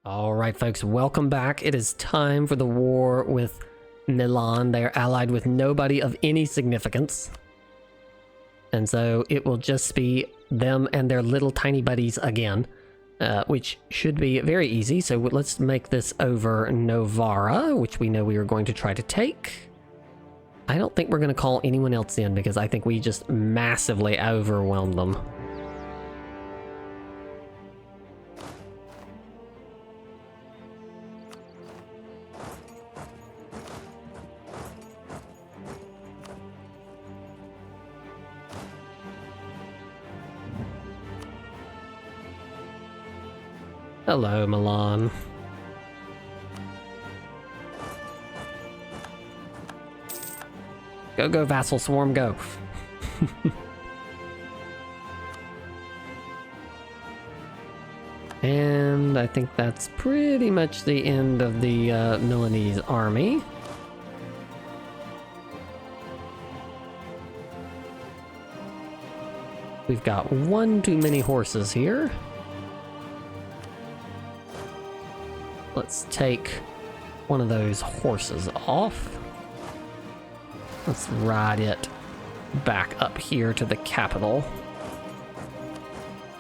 All right, folks, welcome back. It is time for the war with Milan. They are allied with nobody of any significance. And so it will just be them and their little tiny buddies again, which should be very easy. So let's make this over Novara, which we know we are going to try to take. I don't think we're going to call anyone else in because I think we just massively overwhelmed them. Hello, Milan. Go, go, vassal swarm, go. And I think that's pretty much the end of the Milanese army. We've got one too many horses here. Let's take one of those horses off. Let's ride it back up here to the capital.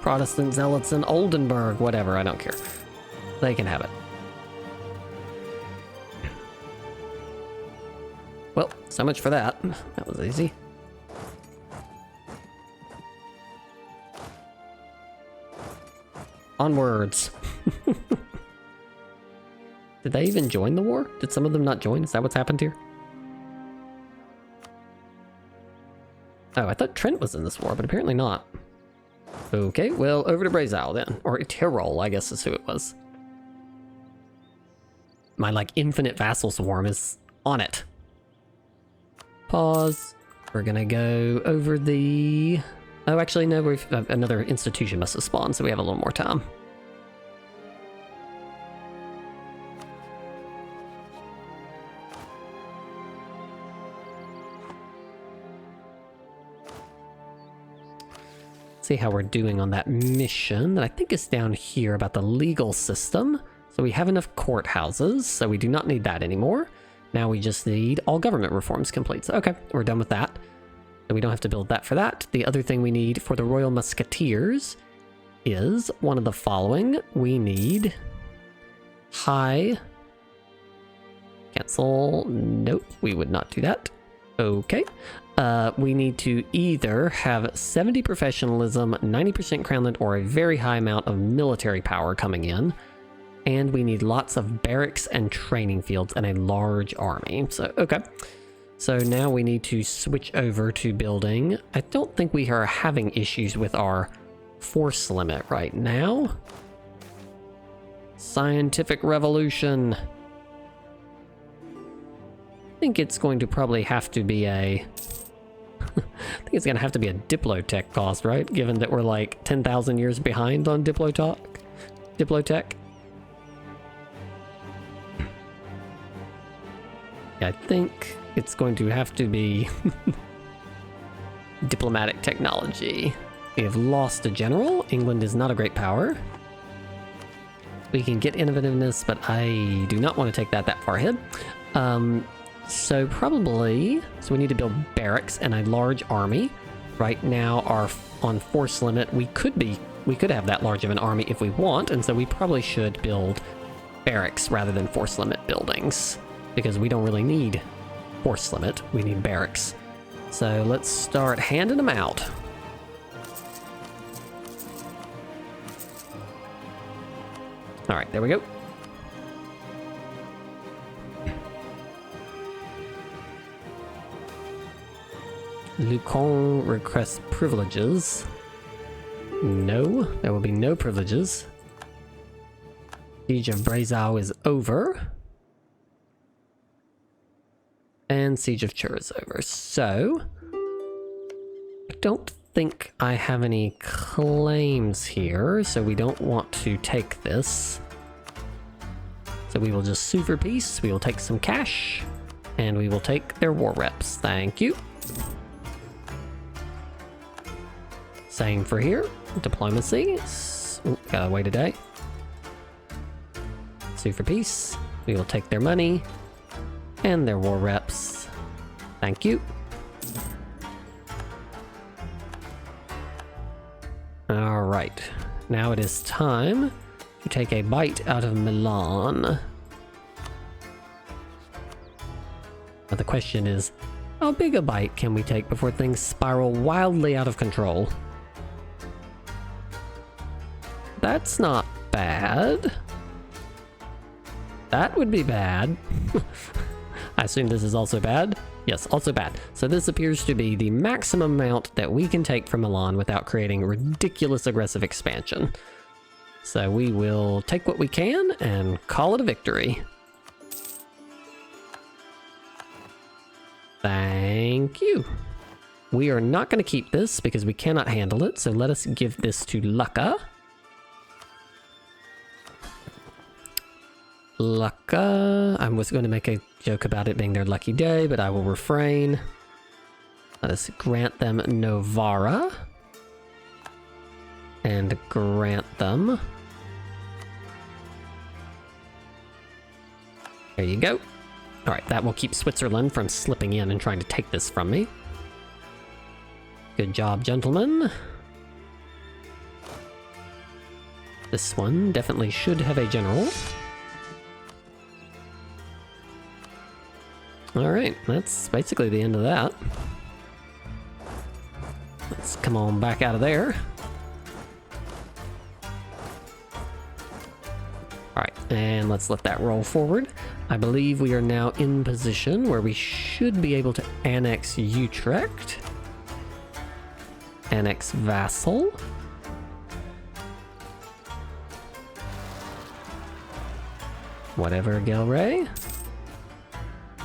Protestant zealots in Oldenburg, whatever, I don't care. They can have it. Well, so much for that. That was easy. Onwards. Did they even join the war? Did some of them not join? Is that what's happened here? Oh, I thought Trent was in this war, but apparently not. Okay, well, over to Betrayal then. Or Tyrol, I guess is who it was. My, like, infinite vassal swarm is on it. Pause. We're gonna go over the... Oh, actually, no, we've another institution must have spawned, so we have a little more time. See how we're doing on that mission that I think is down here about the legal system. So we have enough courthouses, so we do not need that anymore. Now we just need all government reforms complete. So, okay, we're done with that. So we don't have to build that for that. The other thing we need for the Royal Musketeers is one of the following. We need high... Cancel. Nope, we would not do that. Okay. We need to either have 70 professionalism, 90% crownland, or a very high amount of military power coming in. And we need lots of barracks and training fields and a large army. So, okay. So now we need to switch over to building. I don't think we are having issues with our force limit right now. Scientific revolution. I think it's going to probably have to be a... I think it's going to have to be a Diplotech cost, right? Given that we're like 10,000 years behind on Diplotech. Yeah, I think it's going to have to be diplomatic technology. We have lost a general. England is not a great power. We can get innovativeness, but I do not want to take that far ahead. So probably, so we need to build barracks and a large army. Right now, on force limit, we could have that large of an army if we want, and so we probably should build barracks rather than force limit buildings, because we don't really need force limit, we need barracks. So let's start handing them out. All right, there we go. Lucan requests privileges. No, there will be no privileges. Siege of Betrayal is over. And Siege of Chur is over. So, I don't think I have any claims here, so we don't want to take this. So we will just sue for peace, we will take some cash, and we will take their war reps. Thank you. Same for here. Diplomacy. Ooh, gotta wait a day. Sue for peace. We will take their money and their war reps. Thank you. Alright, now it is time to take a bite out of Milan. But the question is, how big a bite can we take before things spiral wildly out of control? That's not bad. That would be bad. I assume this is also bad? Yes, also bad. So this appears to be the maximum amount that we can take from Milan without creating ridiculous aggressive expansion. So we will take what we can and call it a victory. Thank you. We are not going to keep this because we cannot handle it, so let us give this to Lucca. Lucca, I was going to make a joke about it being their lucky day, but I will refrain. Let us grant them Novara. And grant them. There you go. Alright, that will keep Switzerland from slipping in and trying to take this from me. Good job, gentlemen. This one definitely should have a general. Alright, that's basically the end of that. Let's come on back out of there. Alright, and let's let that roll forward. I believe we are now in position where we should be able to annex Utrecht. Annex Vassal. Whatever, Gelray.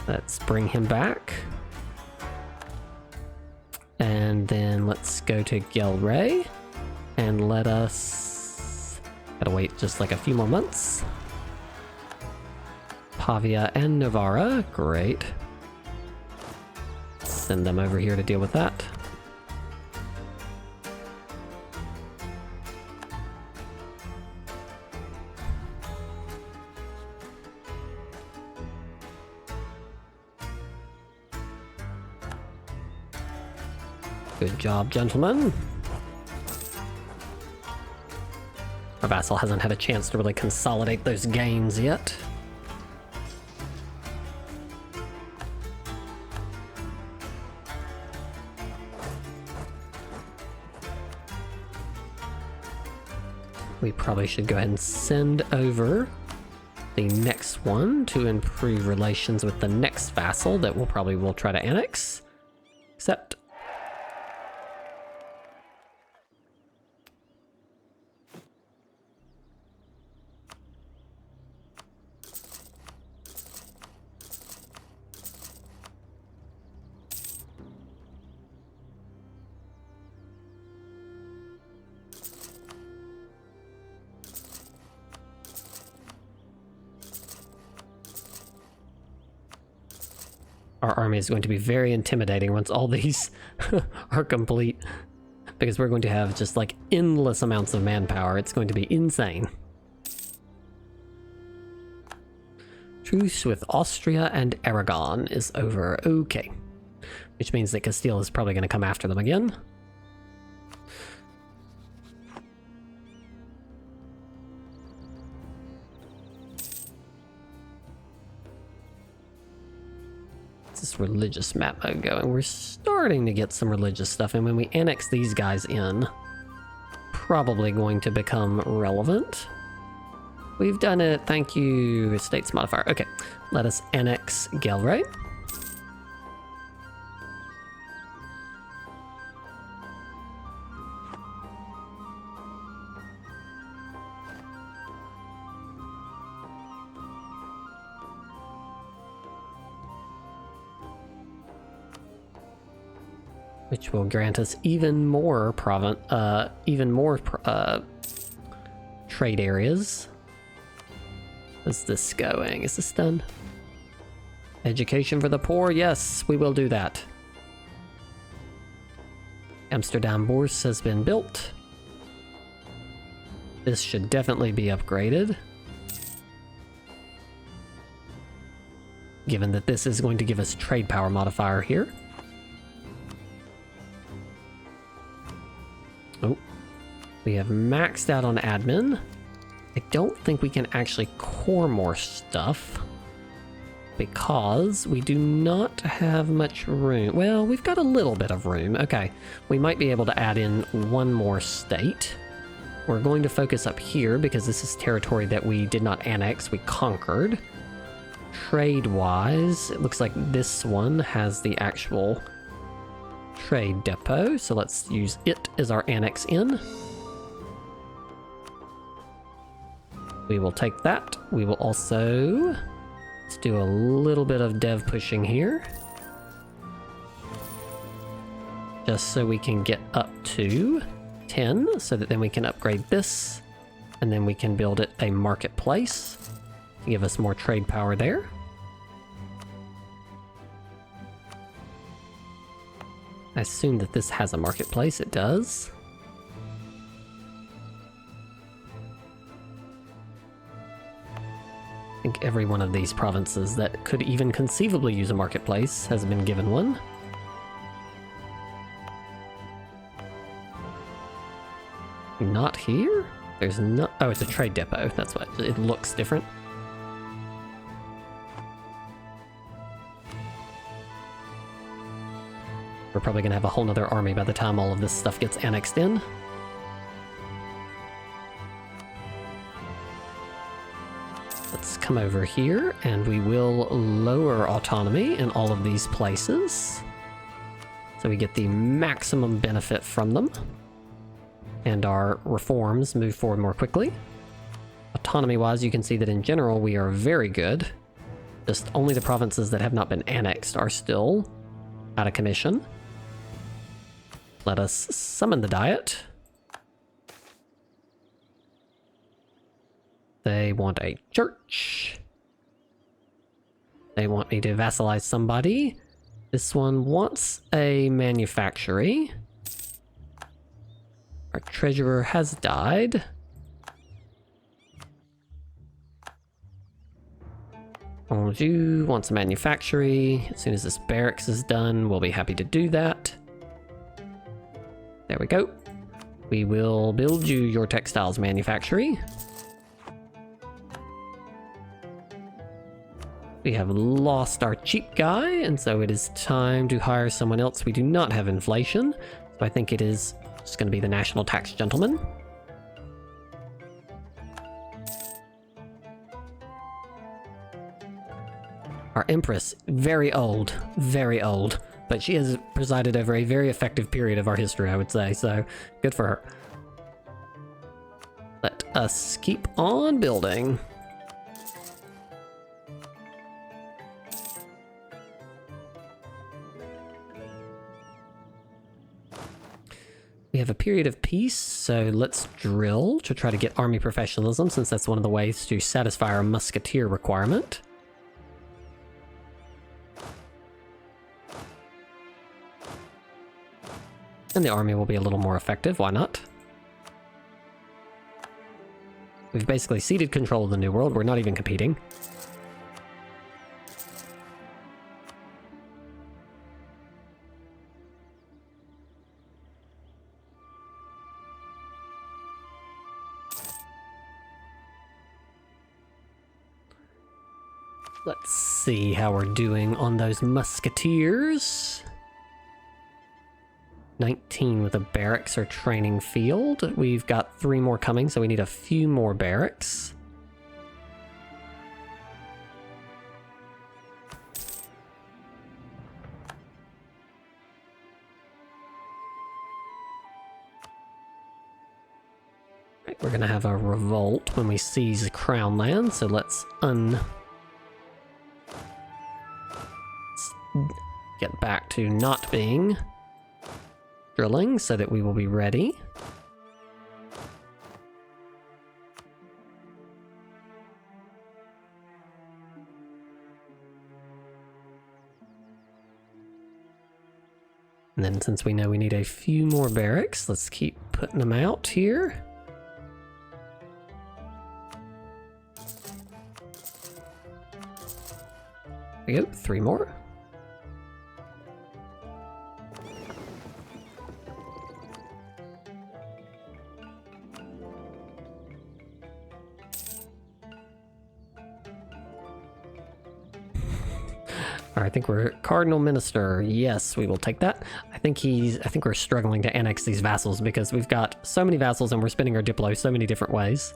Let's bring him back. And then let's go to Gelray. And let us... Gotta wait just like a few more months. Pavia and Novara, great. Send them over here to deal with that. Good job, gentlemen. Our vassal hasn't had a chance to really consolidate those gains yet. We probably should go ahead and send over the next one to improve relations with the next vassal that we'll try to annex. Except our army is going to be very intimidating once all these are complete, because we're going to have just like endless amounts of manpower. It's going to be insane. Truce with Austria and Aragon is over. Okay. Which means that Castile is probably going to come after them again. This religious map mode going. We're starting to get some religious stuff, and when we annex these guys in, probably going to become relevant. We've done it. Thank you, states modifier. Okay, let us annex Gelray. Which will grant us even more trade areas. How's this going? Is this done? Education for the poor? Yes, we will do that. Amsterdam Bourse has been built. This should definitely be upgraded. given that this is going to give us trade power modifier here. Oh, we have maxed out on admin. I don't think we can actually core more stuff because we do not have much room. Well, we've got a little bit of room. Okay, we might be able to add in one more state. We're going to focus up here because this is territory that we did not annex, we conquered. Trade-wise, it looks like this one has the actual trade depot, so let's use it as our annex in. We will take that. We will also... let's do a little bit of dev pushing here. Just so we can get up to 10, so that then we can upgrade this, and then we can build it a marketplace to give us more trade power there. I assume that this has a marketplace. It does. I think every one of these provinces that could even conceivably use a marketplace has been given one. Not here? There's not... oh, it's a trade depot. That's why it looks different. We're probably going to have a whole nother army by the time all of this stuff gets annexed in. Let's come over here, and we will lower autonomy in all of these places, so we get the maximum benefit from them. And our reforms move forward more quickly. Autonomy-wise, you can see that in general we are very good. Just only the provinces that have not been annexed are still out of commission. Let us summon the Diet. They want a church. They want me to vassalize somebody. This one wants a manufactory. Our treasurer has died. Anjou wants a manufactory. As soon as this barracks is done, we'll be happy to do that. There we go. We will build you your textiles manufactory. We have lost our cheap guy, and so it is time to hire someone else. We do not have inflation, so I think it is just going to be the national tax gentleman. Our Empress, very old, but she has presided over a very effective period of our history, I would say, so good for her. Let us keep on building. We have a period of peace, so let's drill to try to get army professionalism, since that's one of the ways to satisfy our musketeer requirement. And the army will be a little more effective, why not? We've basically ceded control of the New World, we're not even competing. Let's see how we're doing on those musketeers. 19 with a barracks or training field. We've got 3 more coming, so we need a few more barracks. Right, we're gonna have a revolt when we seize crown land, so let's get back to not being drilling so that we will be ready. And then since we know we need a few more barracks, let's keep putting them out here. we go, 3 more. I think we're Cardinal Minister. Yes, we will take that. I think we're struggling to annex these vassals because we've got so many vassals and we're spending our Diplo so many different ways.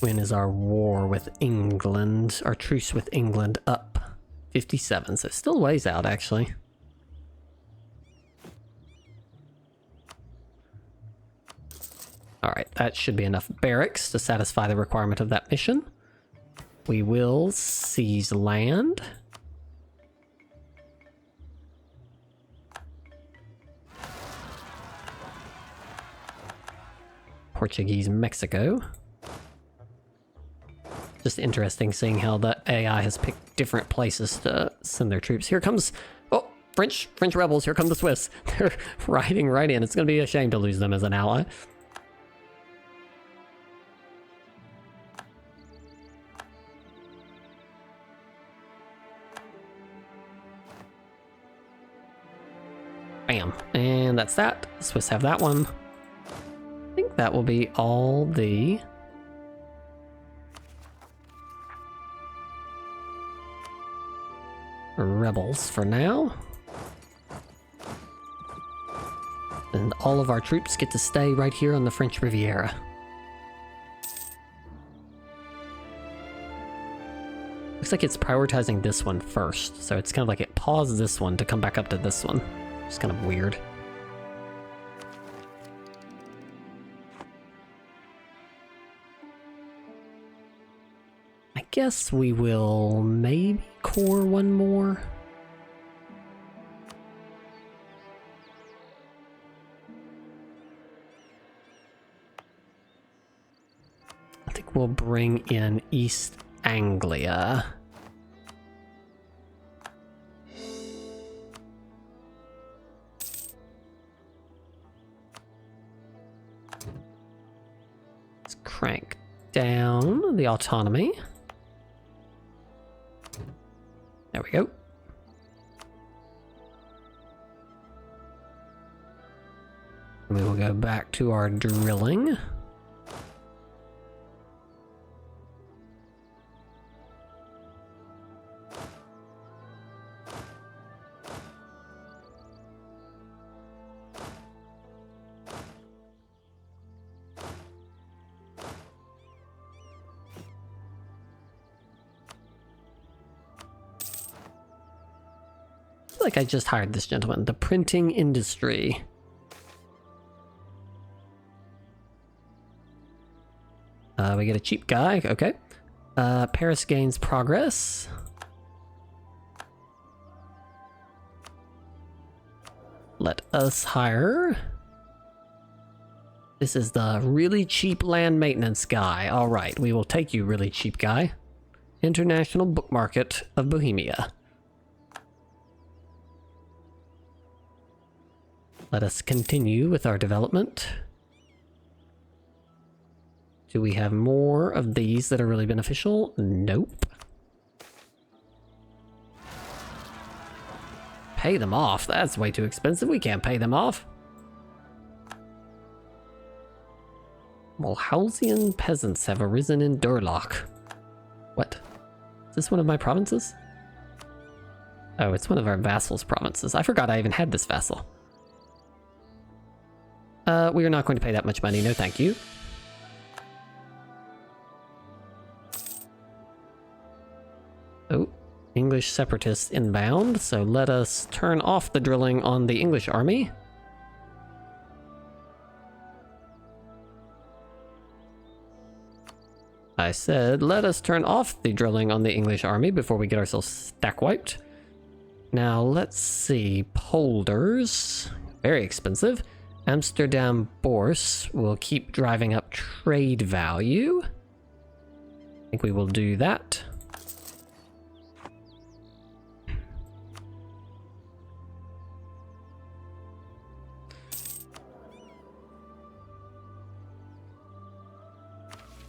When is our war with England? Our truce with England up? 57, so still ways out actually. Alright, that should be enough barracks to satisfy the requirement of that mission. We will seize land. Portuguese Mexico. Just interesting seeing how the AI has picked different places to send their troops. Here comes... Oh, French rebels. Here come the Swiss. They're riding right in. It's going to be a shame to lose them as an ally. Bam. And that's that. The Swiss have that one. I think that will be all the... rebels for now. And all of our troops get to stay right here on the French Riviera. Looks like it's prioritizing this one first, so it's kind of like it paused this one to come back up to this one. It's kind of weird. I guess we will maybe core one more. I think we'll bring in East Anglia. Let's crank down the autonomy. There we go. And we will go back to our drilling. Like I just hired this gentleman. The printing industry. We get a cheap guy. Okay. Paris gains progress. Let us hire. This is the really cheap land maintenance guy. All right, we will take you, really cheap guy. International Book Market of Bohemia. Let us continue with our development. Do we have more of these that are really beneficial? Nope. Pay them off? That's way too expensive. We can't pay them off. Mulhausian peasants have arisen in Durlach. What? Is this one of my provinces? Oh, it's one of our vassals' provinces. I forgot I even had this vassal. We are not going to pay that much money, no thank you. Oh, English separatists inbound, so let us turn off the drilling on the English army. I said, let us turn off the drilling on the English army before we get ourselves stack wiped. Now, let's see. Polders. Very expensive. Amsterdam Bourse will keep driving up trade value. I think we will do that.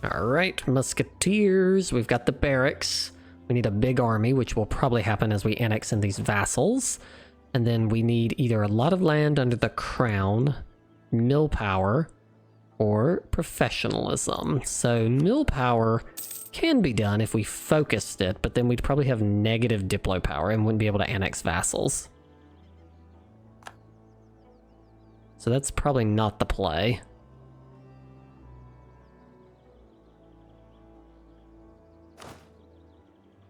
Alright, musketeers. We've got the barracks. We need a big army, which will probably happen as we annex in these vassals. And then we need either a lot of land under the crown, mill power, or professionalism. So mill power can be done if we focused it, but then we'd probably have negative diplo power and wouldn't be able to annex vassals. So that's probably not the play.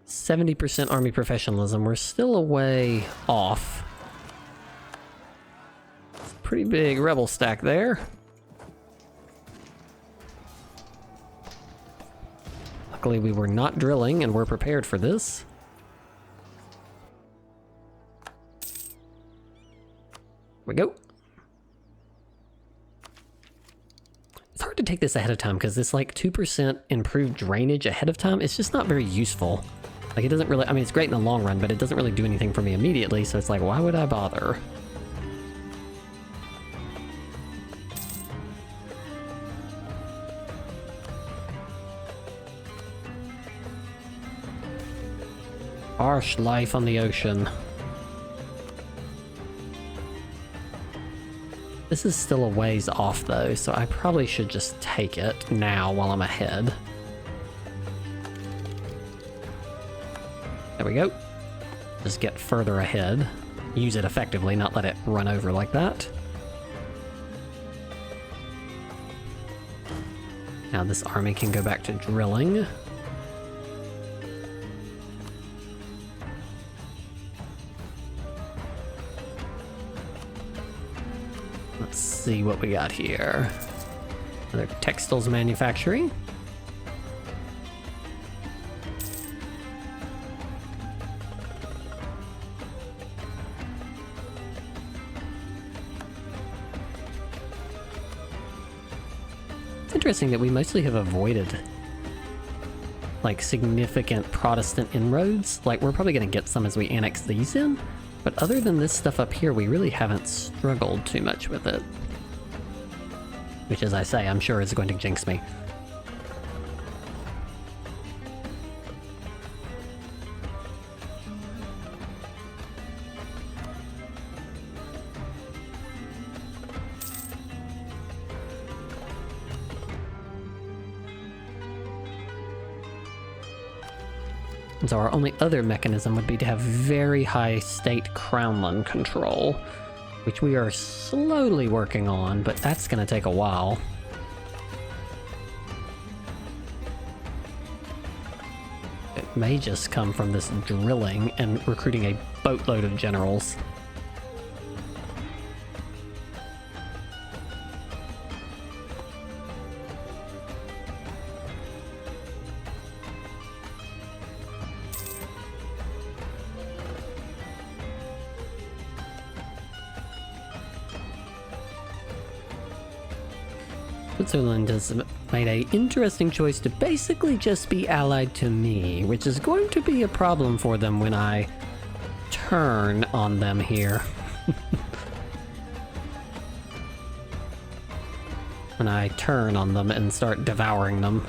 %70 army professionalism. We're still a way off. It's a pretty big rebel stack there. Luckily we were not drilling and we're prepared for this. Here we go. It's hard to take this ahead of time because this like 2% improved drainage ahead of time, it's just not very useful. Like it doesn't really, I mean it's great in the long run, but it doesn't really do anything for me immediately, so it's like, why would I bother? Harsh life on the ocean. This is still a ways off though, so I probably should just take it now while I'm ahead. There we go. Just get further ahead. Use it effectively, not let it run over like that. Now this army can go back to drilling. Let's see what we got here. Another textiles manufacturing. It's interesting that we mostly have avoided like significant Protestant inroads. Like we're probably going to get some as we annex these in. But other than this stuff up here, we really haven't struggled too much with it. Which, as I say, I'm sure is going to jinx me. And so our only other mechanism would be to have very high state crownland control, which we are slowly working on, but that's going to take a while. It may just come from this drilling and recruiting a boatload of generals. Switzerland has made an interesting choice to basically just be allied to me, which is going to be a problem for them when I turn on them here. When I turn on them and start devouring them.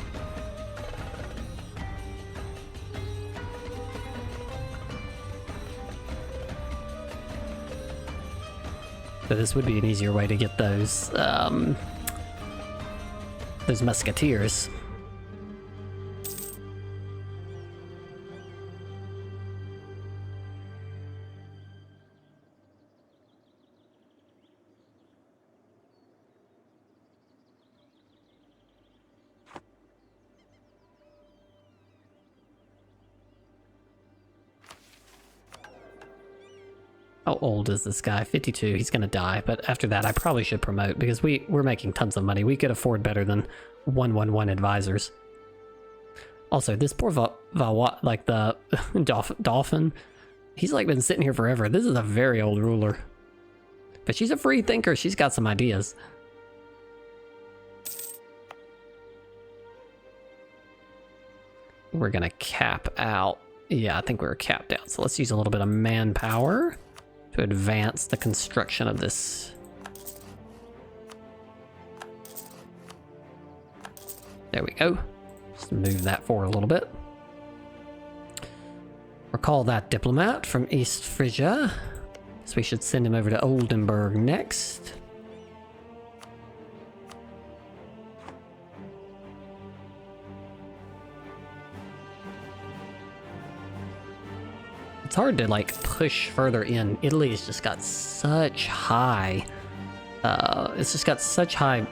So this would be an easier way to get those musketeers. How old is this guy? 52. He's gonna die, but after that I probably should promote because we're making tons of money. We could afford better than 111 advisors. Also, this poor like the dolphin, he's like been sitting here forever. This is a very old ruler. But she's a free thinker. She's got some ideas. We're gonna cap out. Yeah, I think we were capped out. So let's use a little bit of manpower to advance the construction of this. There we go. Just move that forward a little bit. Recall that diplomat from East Frisia. So we should send him over to Oldenburg next. It's hard to like push further in. Italy has just got such high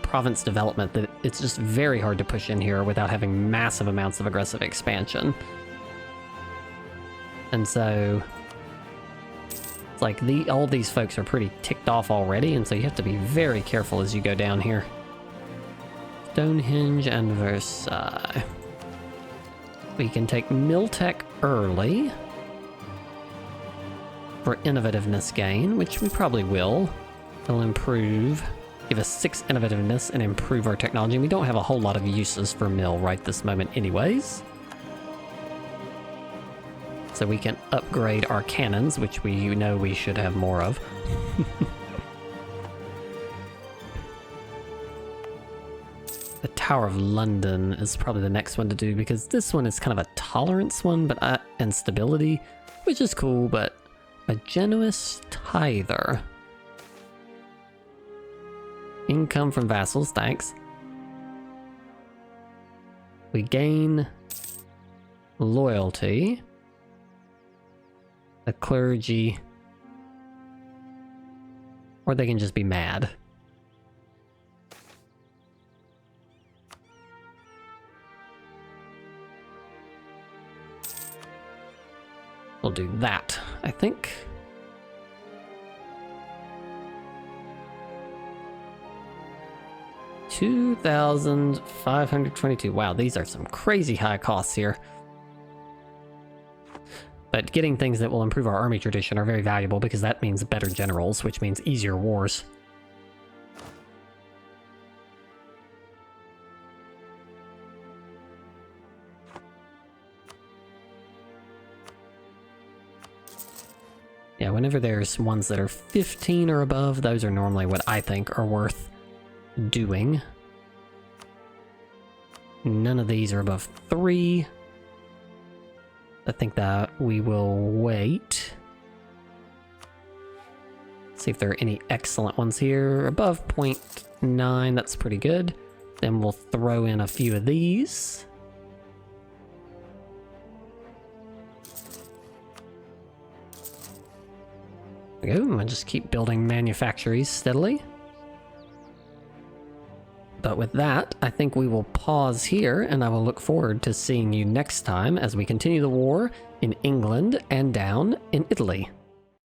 province development that it's just very hard to push in here without having massive amounts of aggressive expansion. And so it's like all these folks are pretty ticked off already, and so you have to be very careful as you go down here. Stonehenge and Versailles. We can take Miltech early for innovativeness gain, which we probably will. It'll improve, give us 6 innovativeness and improve our technology. We don't have a whole lot of uses for mill right this moment anyways. So we can upgrade our cannons, which we know we should have more of. The Tower of London is probably the next one to do, because this one is kind of a tolerance one, but and stability, which is cool, but a generous tither. Income from vassals, thanks. We gain loyalty. The clergy. Or they can just be mad. We'll do that, I think. $2,522. Wow, these are some crazy high costs here. But getting things that will improve our army tradition are very valuable, because that means better generals, which means easier wars. Yeah, whenever there's ones that are 15 or above, those are normally what I think are worth doing. None of these are above 3. I think that we will wait. See if there are any excellent ones here. Above 0.9, that's pretty good. Then we'll throw in a few of these. There we go. I'll just keep building manufactories steadily. But with that, I think we will pause here, and I will look forward to seeing you next time as we continue the war in England and down in Italy.